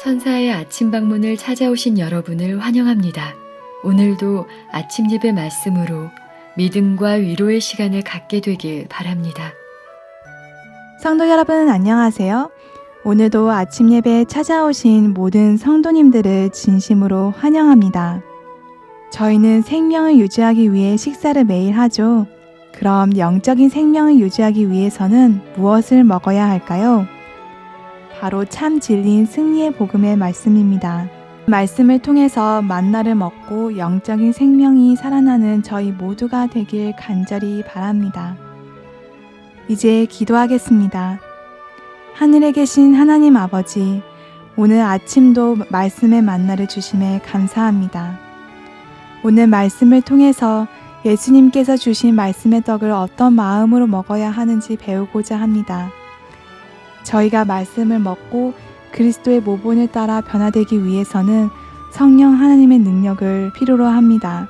천사의 아침 방문을 찾아오신 여러분을 환영합니다. 오늘도 아침 예배 말씀으로 믿음과 위로의 시간을 갖게 되길 바랍니다. 성도 여러분 안녕하세요. 오늘도 아침 예배에 찾아오신 모든 성도님들을 진심으로 환영합니다. 저희는 생명을 유지하기 위해 식사를 매일 하죠. 그럼 영적인 생명을 유지하기 위해서는 무엇을 먹어야 할까요? 바로 참 진리인 승리의 복음의 말씀입니다. 말씀을 통해서 만나를 먹고 영적인 생명이 살아나는 저희 모두가 되길 간절히 바랍니다. 이제 기도하겠습니다. 하늘에 계신 하나님 아버지, 오늘 아침도 말씀의 만나를 주심에 감사합니다. 오늘 말씀을 통해서 예수님께서 주신 말씀의 떡을 어떤 마음으로 먹어야 하는지 배우고자 합니다. 저희가 말씀을 먹고 그리스도의 모본을 따라 변화되기 위해서는 성령 하나님의 능력을 필요로 합니다.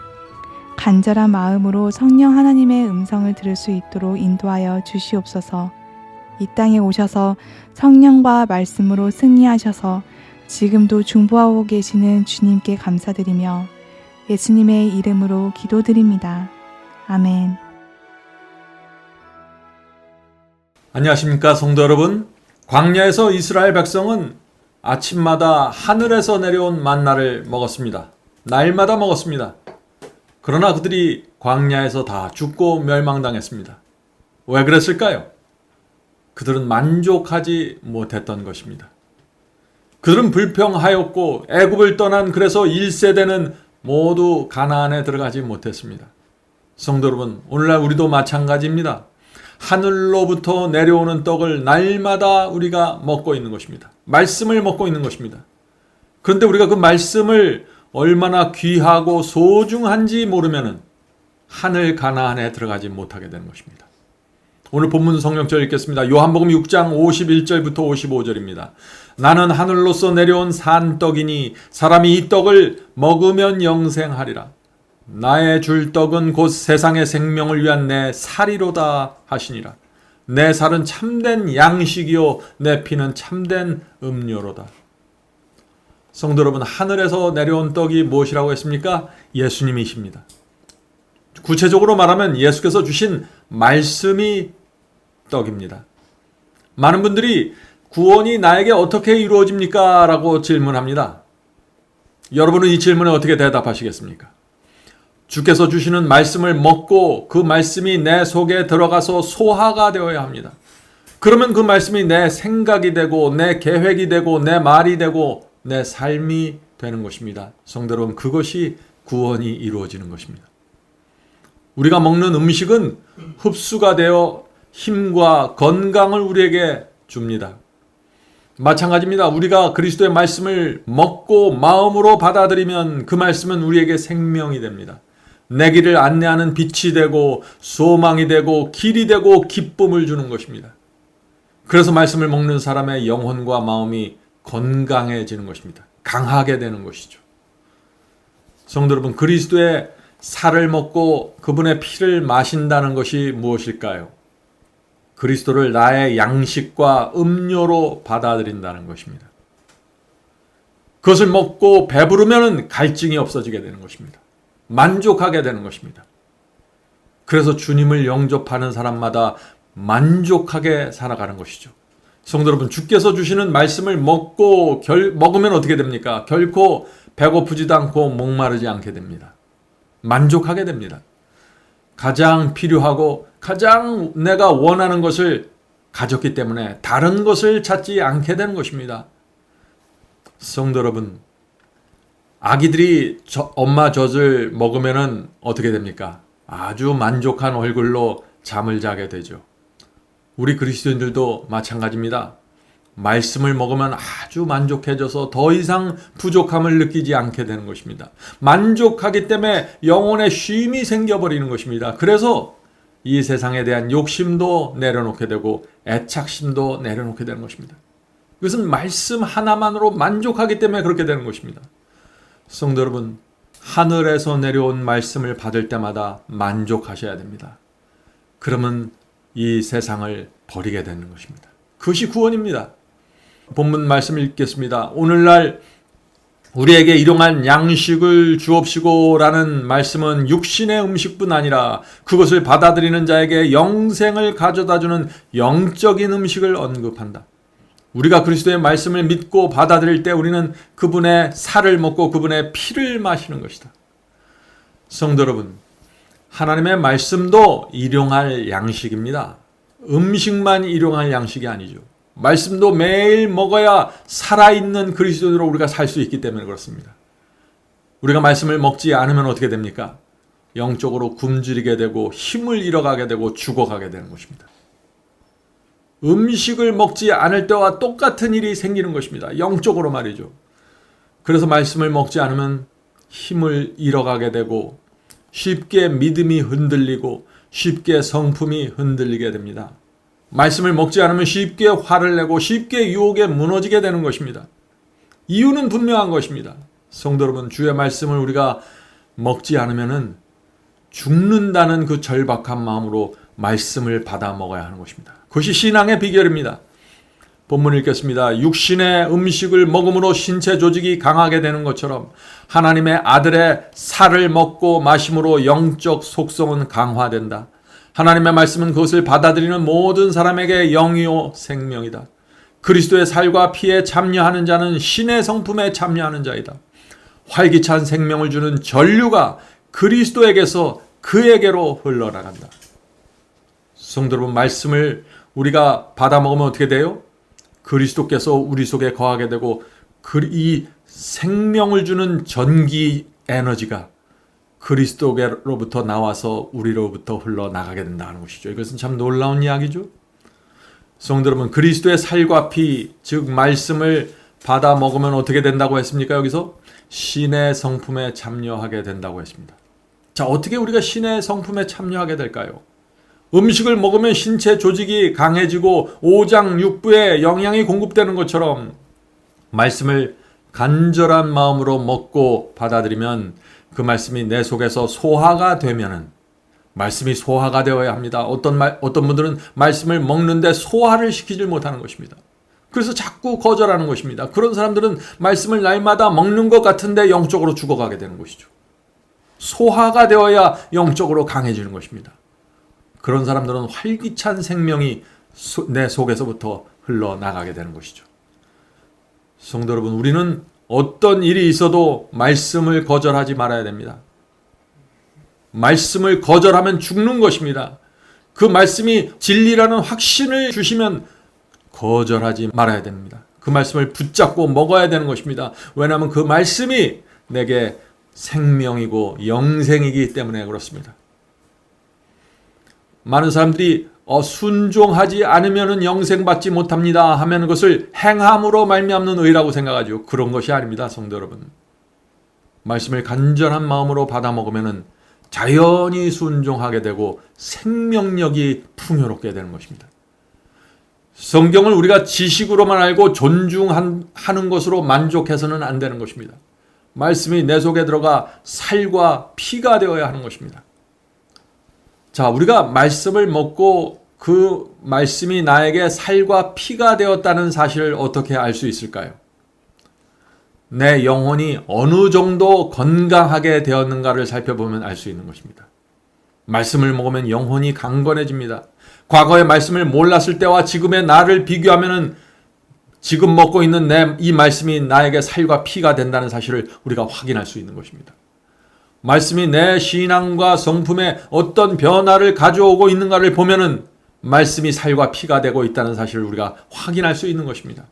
간절한 마음으로 성령 하나님의 음성을 들을 수 있도록 인도하여 주시옵소서. 이 땅에 오셔서 성령과 말씀으로 승리하셔서 지금도 중보하고 계시는 주님께 감사드리며 예수님의 이름으로 기도드립니다. 아멘. 안녕하십니까 성도 여러분. 광야에서 이스라엘 백성은 아침마다 하늘에서 내려온 만나를 먹었습니다. 날마다 먹었습니다. 그러나 그들이 광야에서 다 죽고 멸망당했습니다. 왜 그랬을까요? 그들은 만족하지 못했던 것입니다. 그들은 불평하였고 애굽을 떠난 그래서 1세대는 모두 가나안에 들어가지 못했습니다. 성도 여러분, 오늘날 우리도 마찬가지입니다. 하늘로부터 내려오는 떡을 날마다 우리가 먹고 있는 것입니다. 말씀을 먹고 있는 것입니다. 그런데 우리가 그 말씀을 얼마나 귀하고 소중한지 모르면 하늘 가나안에 들어가지 못하게 되는 것입니다. 오늘 본문 성경절 읽겠습니다. 요한복음 6장 51절부터 55절입니다. 나는 하늘로서 내려온 산떡이니 사람이 이 떡을 먹으면 영생하리라. 나의 줄 떡은 곧 세상의 생명을 위한 내 살이로다 하시니라. 내 살은 참된 양식이요 내 피는 참된 음료로다. 성도 여러분, 하늘에서 내려온 떡이 무엇이라고 했습니까? 예수님이십니다. 구체적으로 말하면 예수께서 주신 말씀이 떡입니다. 많은 분들이 구원이 나에게 어떻게 이루어집니까? 라고 질문합니다. 여러분은 이 질문에 어떻게 대답하시겠습니까? 주께서 주시는 말씀을 먹고 그 말씀이 내 속에 들어가서 소화가 되어야 합니다. 그러면 그 말씀이 내 생각이 되고 내 계획이 되고 내 말이 되고 내 삶이 되는 것입니다. 성도 여러분, 그것이 구원이 이루어지는 것입니다. 우리가 먹는 음식은 흡수가 되어 힘과 건강을 우리에게 줍니다. 마찬가지입니다. 우리가 그리스도의 말씀을 먹고 마음으로 받아들이면 그 말씀은 우리에게 생명이 됩니다. 내 길을 안내하는 빛이 되고 소망이 되고 길이 되고 기쁨을 주는 것입니다. 그래서 말씀을 먹는 사람의 영혼과 마음이 건강해지는 것입니다. 강하게 되는 것이죠. 성도 여러분, 그리스도의 살을 먹고 그분의 피를 마신다는 것이 무엇일까요? 그리스도를 나의 양식과 음료로 받아들인다는 것입니다. 그것을 먹고 배부르면 갈증이 없어지게 되는 것입니다. 만족하게 되는 것입니다. 그래서 주님을 영접하는 사람마다 만족하게 살아가는 것이죠. 성도 여러분, 주께서 주시는 말씀을 먹으면 어떻게 됩니까? 결코 배고프지도 않고 목마르지 않게 됩니다. 만족하게 됩니다. 가장 필요하고 가장 내가 원하는 것을 가졌기 때문에 다른 것을 찾지 않게 되는 것입니다. 성도 여러분, 아기들이 엄마 젖을 먹으면 어떻게 됩니까? 아주 만족한 얼굴로 잠을 자게 되죠. 우리 그리스도인들도 마찬가지입니다. 말씀을 먹으면 아주 만족해져서 더 이상 부족함을 느끼지 않게 되는 것입니다. 만족하기 때문에 영혼의 쉼이 생겨버리는 것입니다. 그래서 이 세상에 대한 욕심도 내려놓게 되고 애착심도 내려놓게 되는 것입니다. 그것은 말씀 하나만으로 만족하기 때문에 그렇게 되는 것입니다. 성도 여러분, 하늘에서 내려온 말씀을 받을 때마다 만족하셔야 됩니다. 그러면 이 세상을 버리게 되는 것입니다. 그것이 구원입니다. 본문 말씀을 읽겠습니다. 오늘날 우리에게 일용할 양식을 주옵시고라는 말씀은 육신의 음식뿐 아니라 그것을 받아들이는 자에게 영생을 가져다주는 영적인 음식을 언급한다. 우리가 그리스도의 말씀을 믿고 받아들일 때 우리는 그분의 살을 먹고 그분의 피를 마시는 것이다. 성도 여러분, 하나님의 말씀도 일용할 양식입니다. 음식만 일용할 양식이 아니죠. 말씀도 매일 먹어야 살아있는 그리스도인으로 우리가 살 수 있기 때문에 그렇습니다. 우리가 말씀을 먹지 않으면 어떻게 됩니까? 영적으로 굶주리게 되고 힘을 잃어가게 되고 죽어가게 되는 것입니다. 음식을 먹지 않을 때와 똑같은 일이 생기는 것입니다. 영적으로 말이죠. 그래서 말씀을 먹지 않으면 힘을 잃어가게 되고 쉽게 믿음이 흔들리고 쉽게 성품이 흔들리게 됩니다. 말씀을 먹지 않으면 쉽게 화를 내고 쉽게 유혹에 무너지게 되는 것입니다. 이유는 분명한 것입니다. 성도 여러분, 주의 말씀을 우리가 먹지 않으면 죽는다는 그 절박한 마음으로 말씀을 받아 먹어야 하는 것입니다. 그것이 신앙의 비결입니다. 본문 읽겠습니다. 육신의 음식을 먹음으로 신체 조직이 강하게 되는 것처럼 하나님의 아들의 살을 먹고 마심으로 영적 속성은 강화된다. 하나님의 말씀은 그것을 받아들이는 모든 사람에게 영이요 생명이다. 그리스도의 살과 피에 참여하는 자는 신의 성품에 참여하는 자이다. 활기찬 생명을 주는 전류가 그리스도에게서 그에게로 흘러나간다. 성도 여러분, 말씀을 우리가 받아 먹으면 어떻게 돼요? 그리스도께서 우리 속에 거하게 되고 이 생명을 주는 전기 에너지가 그리스도로부터 나와서 우리로부터 흘러나가게 된다는 것이죠. 이것은 참 놀라운 이야기죠. 성도 여러분, 그리스도의 살과 피, 즉 말씀을 받아 먹으면 어떻게 된다고 했습니까? 여기서 신의 성품에 참여하게 된다고 했습니다. 자, 어떻게 우리가 신의 성품에 참여하게 될까요? 음식을 먹으면 신체 조직이 강해지고 오장육부에 영양이 공급되는 것처럼 말씀을 간절한 마음으로 먹고 받아들이면 그 말씀이 내 속에서 소화가 되면은, 말씀이 소화가 되어야 합니다. 어떤 분들은 말씀을 먹는데 소화를 시키질 못하는 것입니다. 그래서 자꾸 거절하는 것입니다. 그런 사람들은 말씀을 날마다 먹는 것 같은데 영적으로 죽어가게 되는 것이죠. 소화가 되어야 영적으로 강해지는 것입니다. 그런 사람들은 활기찬 생명이 내 속에서부터 흘러나가게 되는 것이죠. 성도 여러분, 우리는 어떤 일이 있어도 말씀을 거절하지 말아야 됩니다. 말씀을 거절하면 죽는 것입니다. 그 말씀이 진리라는 확신을 주시면 거절하지 말아야 됩니다. 그 말씀을 붙잡고 먹어야 되는 것입니다. 왜냐하면 그 말씀이 내게 생명이고 영생이기 때문에 그렇습니다. 많은 사람들이 순종하지 않으면 영생받지 못합니다 하면 그것을 행함으로 말미암는 의라고 생각하죠. 그런 것이 아닙니다. 성도 여러분, 말씀을 간절한 마음으로 받아 먹으면 자연히 순종하게 되고 생명력이 풍요롭게 되는 것입니다. 성경을 우리가 지식으로만 알고 존중하는 것으로 만족해서는 안 되는 것입니다. 말씀이 내 속에 들어가 살과 피가 되어야 하는 것입니다. 자, 우리가 말씀을 먹고 그 말씀이 나에게 살과 피가 되었다는 사실을 어떻게 알 수 있을까요? 내 영혼이 어느 정도 건강하게 되었는가를 살펴보면 알 수 있는 것입니다. 말씀을 먹으면 영혼이 강건해집니다. 과거의 말씀을 몰랐을 때와 지금의 나를 비교하면 지금 먹고 있는 이 말씀이 나에게 살과 피가 된다는 사실을 우리가 확인할 수 있는 것입니다. 말씀이 내 신앙과 성품에 어떤 변화를 가져오고 있는가를 보면은 말씀이 살과 피가 되고 있다는 사실을 우리가 확인할 수 있는 것입니다.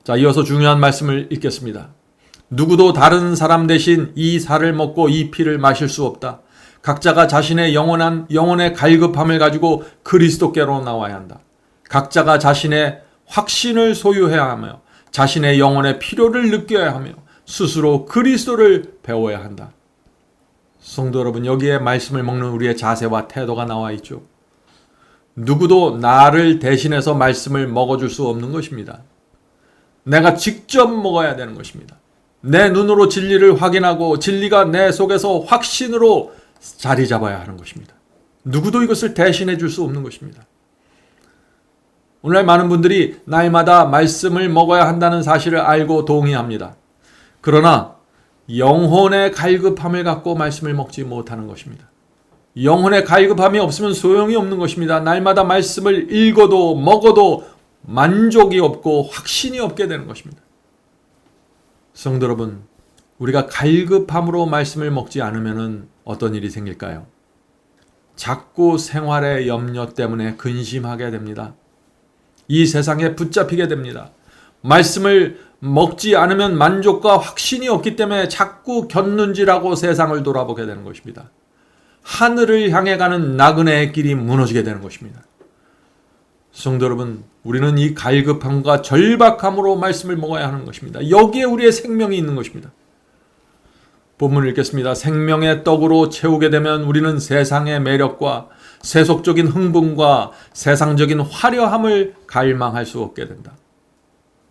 자, 이어서 중요한 말씀을 읽겠습니다. 누구도 다른 사람 대신 이 살을 먹고 이 피를 마실 수 없다. 각자가 자신의 영혼의 갈급함을 가지고 그리스도께로 나와야 한다. 각자가 자신의 확신을 소유해야 하며 자신의 영혼의 필요를 느껴야 하며 스스로 그리스도를 배워야 한다. 성도 여러분, 여기에 말씀을 먹는 우리의 자세와 태도가 나와 있죠. 누구도 나를 대신해서 말씀을 먹어줄 수 없는 것입니다. 내가 직접 먹어야 되는 것입니다. 내 눈으로 진리를 확인하고 진리가 내 속에서 확신으로 자리 잡아야 하는 것입니다. 누구도 이것을 대신해 줄 수 없는 것입니다. 오늘날 많은 분들이 날마다 말씀을 먹어야 한다는 사실을 알고 동의합니다. 그러나 영혼의 갈급함을 갖고 말씀을 먹지 못하는 것입니다. 영혼의 갈급함이 없으면 소용이 없는 것입니다. 날마다 말씀을 읽어도 먹어도 만족이 없고 확신이 없게 되는 것입니다. 성도 여러분, 우리가 갈급함으로 말씀을 먹지 않으면 어떤 일이 생길까요? 자꾸 생활의 염려 때문에 근심하게 됩니다. 이 세상에 붙잡히게 됩니다. 말씀을 먹지 않으면 만족과 확신이 없기 때문에 자꾸 곁눈질하고 세상을 돌아보게 되는 것입니다. 하늘을 향해 가는 나그네의 길이 무너지게 되는 것입니다. 성도 여러분, 우리는 이 갈급함과 절박함으로 말씀을 먹어야 하는 것입니다. 여기에 우리의 생명이 있는 것입니다. 본문을 읽겠습니다. 생명의 떡으로 채우게 되면 우리는 세상의 매력과 세속적인 흥분과 세상적인 화려함을 갈망할 수 없게 된다.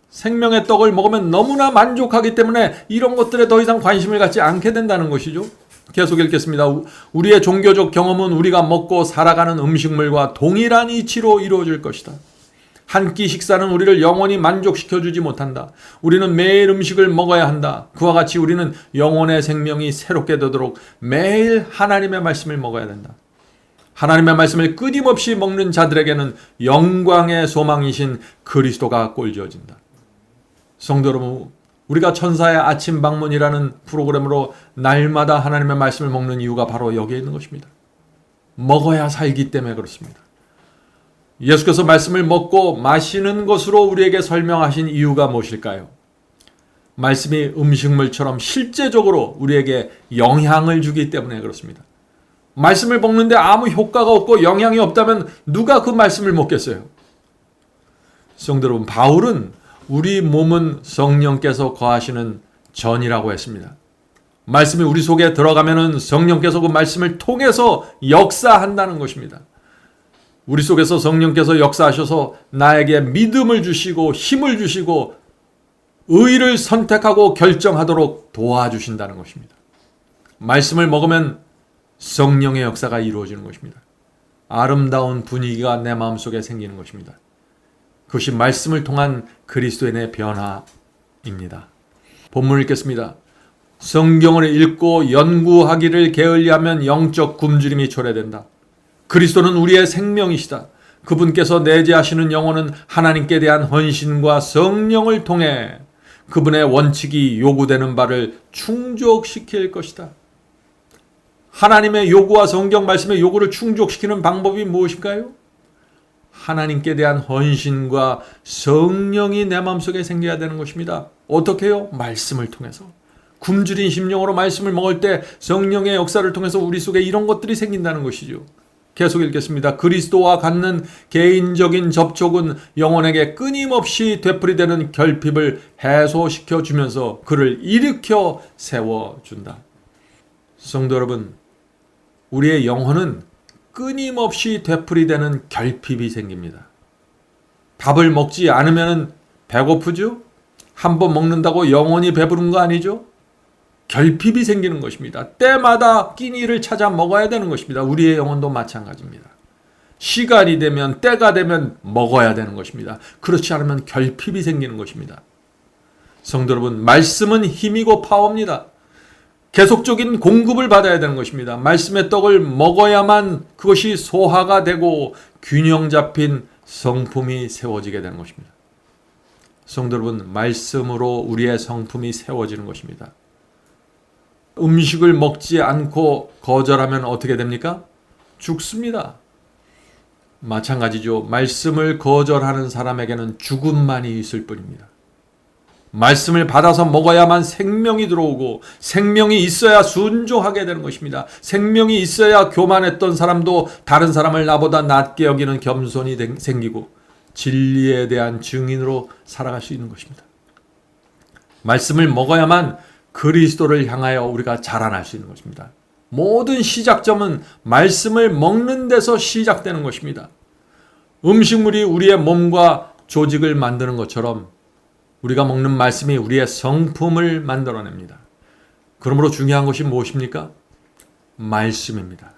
생명의 떡을 먹으면 너무나 만족하기 때문에 이런 것들에 더 이상 관심을 갖지 않게 된다는 것이죠. 계속 읽겠습니다. 우리의 종교적 경험은 우리가 먹고 살아가는 음식물과 동일한 이치로 이루어질 것이다. 한 끼 식사는 우리를 영원히 만족시켜주지 못한다. 우리는 매일 음식을 먹어야 한다. 그와 같이 우리는 영혼의 생명이 새롭게 되도록 매일 하나님의 말씀을 먹어야 된다. 하나님의 말씀을 끊임없이 먹는 자들에게는 영광의 소망이신 그리스도가 꼴지어진다. 성도 여러분, 우리가 천사의 아침 방문이라는 프로그램으로 날마다 하나님의 말씀을 먹는 이유가 바로 여기에 있는 것입니다. 먹어야 살기 때문에 그렇습니다. 예수께서 말씀을 먹고 마시는 것으로 우리에게 설명하신 이유가 무엇일까요? 말씀이 음식물처럼 실제적으로 우리에게 영향을 주기 때문에 그렇습니다. 말씀을 먹는데 아무 효과가 없고 영향이 없다면 누가 그 말씀을 먹겠어요? 성도 여러분, 바울은 우리 몸은 성령께서 거하시는 전이라고 했습니다. 말씀이 우리 속에 들어가면은 성령께서 그 말씀을 통해서 역사한다는 것입니다. 우리 속에서 성령께서 역사하셔서 나에게 믿음을 주시고 힘을 주시고 의를 선택하고 결정하도록 도와주신다는 것입니다. 말씀을 먹으면 성령의 역사가 이루어지는 것입니다. 아름다운 분위기가 내 마음속에 생기는 것입니다. 그것이 말씀을 통한 그리스도인의 변화입니다. 본문을 읽겠습니다. 성경을 읽고 연구하기를 게을리하면 영적 굶주림이 초래된다. 그리스도는 우리의 생명이시다. 그분께서 내재하시는 영혼은 하나님께 대한 헌신과 성령을 통해 그분의 원칙이 요구되는 바를 충족시킬 것이다. 하나님의 요구와 성경 말씀의 요구를 충족시키는 방법이 무엇일까요? 하나님께 대한 헌신과 성령이 내 마음속에 생겨야 되는 것입니다. 어떻게 해요? 말씀을 통해서. 굶주린 심령으로 말씀을 먹을 때 성령의 역사를 통해서 우리 속에 이런 것들이 생긴다는 것이죠. 계속 읽겠습니다. 그리스도와 갖는 개인적인 접촉은 영혼에게 끊임없이 되풀이되는 결핍을 해소시켜 주면서 그를 일으켜 세워준다. 성도 여러분, 우리의 영혼은 끊임없이 되풀이되는 결핍이 생깁니다. 밥을 먹지 않으면 배고프죠? 한번 먹는다고 영원히 배부른 거 아니죠? 결핍이 생기는 것입니다. 때마다 끼니를 찾아 먹어야 되는 것입니다. 우리의 영혼도 마찬가지입니다. 시간이 되면 때가 되면 먹어야 되는 것입니다. 그렇지 않으면 결핍이 생기는 것입니다. 성도 여러분, 말씀은 힘이고 파워입니다. 계속적인 공급을 받아야 되는 것입니다. 말씀의 떡을 먹어야만 그것이 소화가 되고 균형 잡힌 성품이 세워지게 되는 것입니다. 성도 여러분, 말씀으로 우리의 성품이 세워지는 것입니다. 음식을 먹지 않고 거절하면 어떻게 됩니까? 죽습니다. 마찬가지죠. 말씀을 거절하는 사람에게는 죽음만이 있을 뿐입니다. 말씀을 받아서 먹어야만 생명이 들어오고 생명이 있어야 순종하게 되는 것입니다. 생명이 있어야 교만했던 사람도 다른 사람을 나보다 낮게 여기는 겸손이 생기고 진리에 대한 증인으로 살아갈 수 있는 것입니다. 말씀을 먹어야만 그리스도를 향하여 우리가 자라날 수 있는 것입니다. 모든 시작점은 말씀을 먹는 데서 시작되는 것입니다. 음식물이 우리의 몸과 조직을 만드는 것처럼 우리가 먹는 말씀이 우리의 성품을 만들어냅니다. 그러므로 중요한 것이 무엇입니까? 말씀입니다.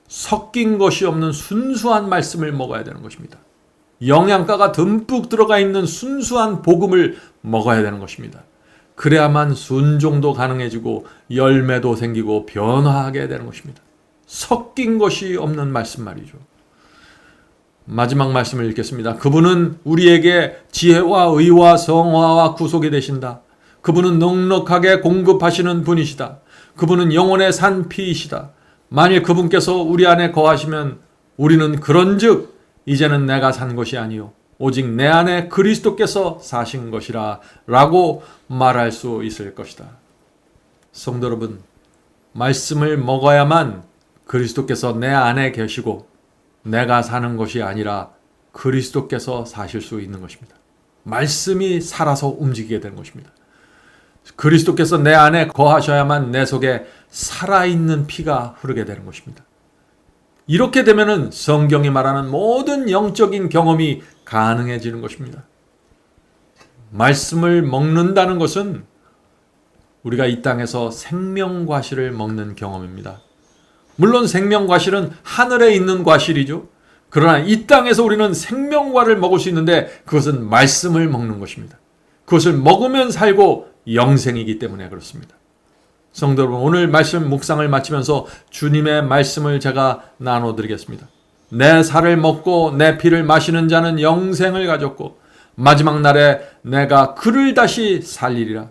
섞인 것이 없는 순수한 말씀을 먹어야 되는 것입니다. 영양가가 듬뿍 들어가 있는 순수한 복음을 먹어야 되는 것입니다. 그래야만 순종도 가능해지고 열매도 생기고 변화하게 되는 것입니다. 섞인 것이 없는 말씀 말이죠. 마지막 말씀을 읽겠습니다. 그분은 우리에게 지혜와 의와 성화와 구속이 되신다. 그분은 넉넉하게 공급하시는 분이시다. 그분은 영혼의 산 피이시다. 만일 그분께서 우리 안에 거하시면 우리는 그런즉 이제는 내가 산 것이 아니요 오직 내 안에 그리스도께서 사신 것이라 라고 말할 수 있을 것이다. 성도 여러분, 말씀을 먹어야만 그리스도께서 내 안에 계시고 내가 사는 것이 아니라 그리스도께서 사실 수 있는 것입니다. 말씀이 살아서 움직이게 되는 것입니다. 그리스도께서 내 안에 거하셔야만 내 속에 살아있는 피가 흐르게 되는 것입니다. 이렇게 되면은 성경이 말하는 모든 영적인 경험이 가능해지는 것입니다. 말씀을 먹는다는 것은 우리가 이 땅에서 생명과실을 먹는 경험입니다. 물론 생명과실은 하늘에 있는 과실이죠. 그러나 이 땅에서 우리는 생명과를 먹을 수 있는데 그것은 말씀을 먹는 것입니다. 그것을 먹으면 살고 영생이기 때문에 그렇습니다. 성도 여러분, 오늘 말씀 묵상을 마치면서 주님의 말씀을 제가 나눠드리겠습니다. 내 살을 먹고 내 피를 마시는 자는 영생을 가졌고 마지막 날에 내가 그를 다시 살리리라.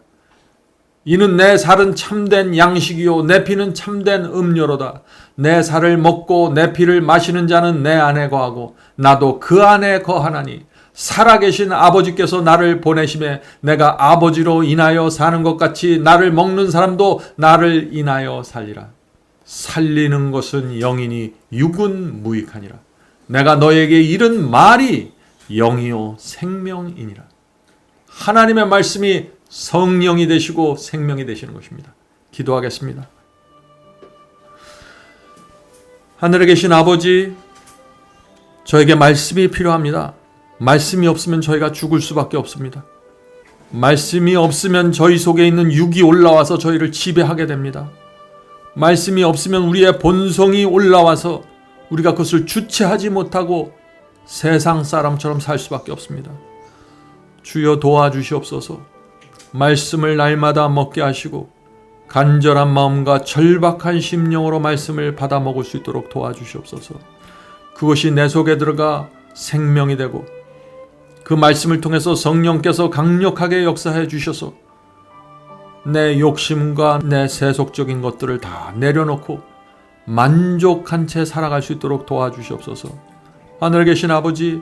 이는 내 살은 참된 양식이요 내 피는 참된 음료로다. 내 살을 먹고 내 피를 마시는 자는 내 안에 거하고 나도 그 안에 거하나니 살아계신 아버지께서 나를 보내심에 내가 아버지로 인하여 사는 것 같이 나를 먹는 사람도 나를 인하여 살리라. 살리는 것은 영이니 육은 무익하니라. 내가 너에게 이른 말이 영이요 생명이니라. 하나님의 말씀이 성령이 되시고 생명이 되시는 것입니다. 기도하겠습니다. 하늘에 계신 아버지, 저에게 말씀이 필요합니다. 말씀이 없으면 저희가 죽을 수밖에 없습니다. 말씀이 없으면 저희 속에 있는 육이 올라와서 저희를 지배하게 됩니다. 말씀이 없으면 우리의 본성이 올라와서 우리가 그것을 주체하지 못하고 세상 사람처럼 살 수밖에 없습니다. 주여 도와주시옵소서. 말씀을 날마다 먹게 하시고 간절한 마음과 절박한 심령으로 말씀을 받아 먹을 수 있도록 도와주시옵소서. 그것이 내 속에 들어가 생명이 되고 그 말씀을 통해서 성령께서 강력하게 역사해 주셔서 내 욕심과 내 세속적인 것들을 다 내려놓고 만족한 채 살아갈 수 있도록 도와주시옵소서. 하늘에 계신 아버지,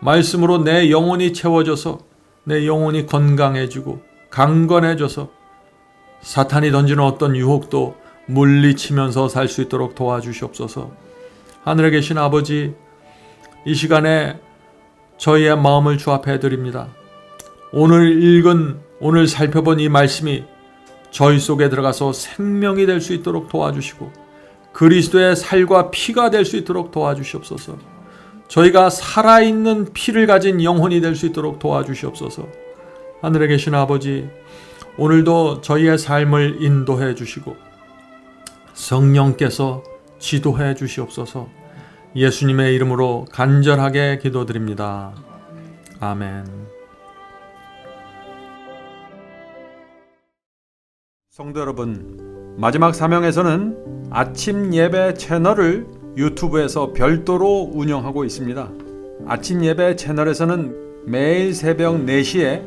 말씀으로 내 영혼이 채워져서 내 영혼이 건강해지고 강건해져서 사탄이 던지는 어떤 유혹도 물리치면서 살 수 있도록 도와주시옵소서. 하늘에 계신 아버지, 이 시간에 저희의 마음을 주 앞에 드립니다. 오늘 살펴본 이 말씀이 저희 속에 들어가서 생명이 될 수 있도록 도와주시고 그리스도의 살과 피가 될 수 있도록 도와주시옵소서. 저희가 살아있는 피를 가진 영혼이 될 수 있도록 도와주시옵소서. 하늘에 계신 아버지, 오늘도 저희의 삶을 인도해 주시고 성령께서 지도해 주시옵소서. 예수님의 이름으로 간절하게 기도드립니다. 아멘. 성도 여러분, 마지막 사명에서는 아침 예배 채널을 유튜브에서 별도로 운영하고 있습니다. 아침 예배 채널에서는 매일 새벽 4시에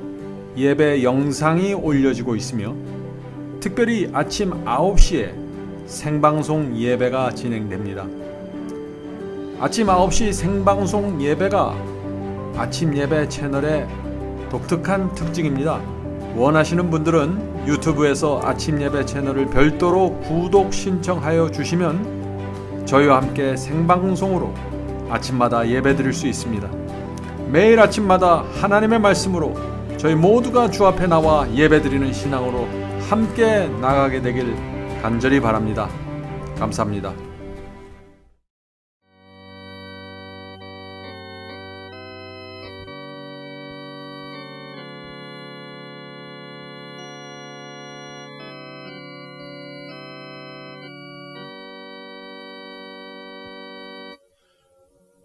예배 영상이 올려지고 있으며 특별히 아침 9시에 생방송 예배가 진행됩니다. 아침 9시 생방송 예배가 아침 예배 채널의 독특한 특징입니다. 원하시는 분들은 유튜브에서 아침 예배 채널을 별도로 구독 신청하여 주시면 저희와 함께 생방송으로 아침마다 예배 드릴 수 있습니다. 매일 아침마다 하나님의 말씀으로 저희 모두가 주 앞에 나와 예배 드리는 신앙으로 함께 나가게 되길 간절히 바랍니다. 감사합니다.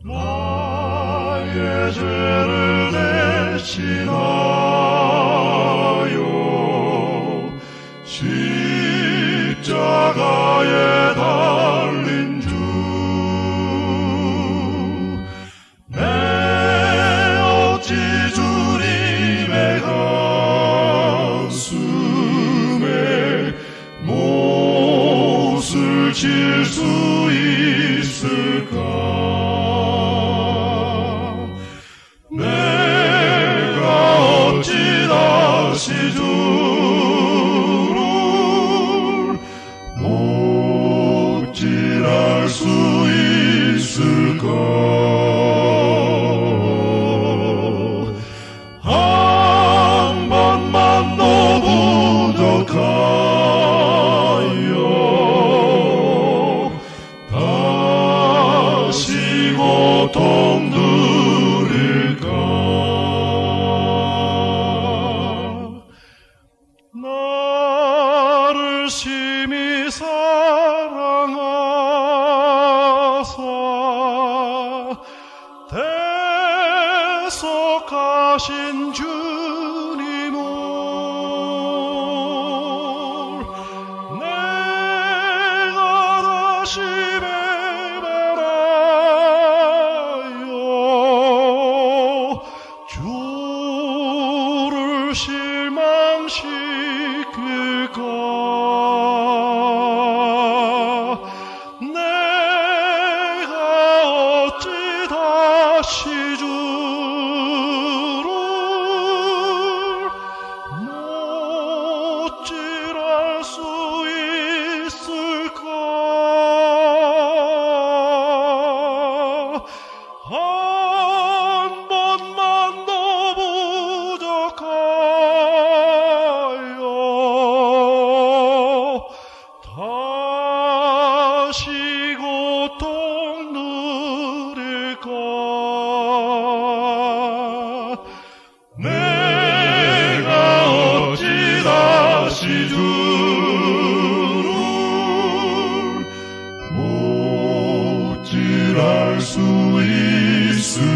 나의 죄를 대신하여 십자가에 달린 주, 내 어찌 주님의 가슴에 못을 칠 수 있을까? 내가 어찌 다시 주를 못질할 수 있을까? 한 번만 더 부족하여 다시 고통 들일까? 나를 심히 사랑하사 대속하신 주님을 내가 다시 배반하여 주를 실망시킬까? 내가 어찌 다시 주를 못질할 수 있을까? 한 번만 더 부족하여 다시 고통 누릴까? 내가 어찌 다시 주를 못질할 수 있을까?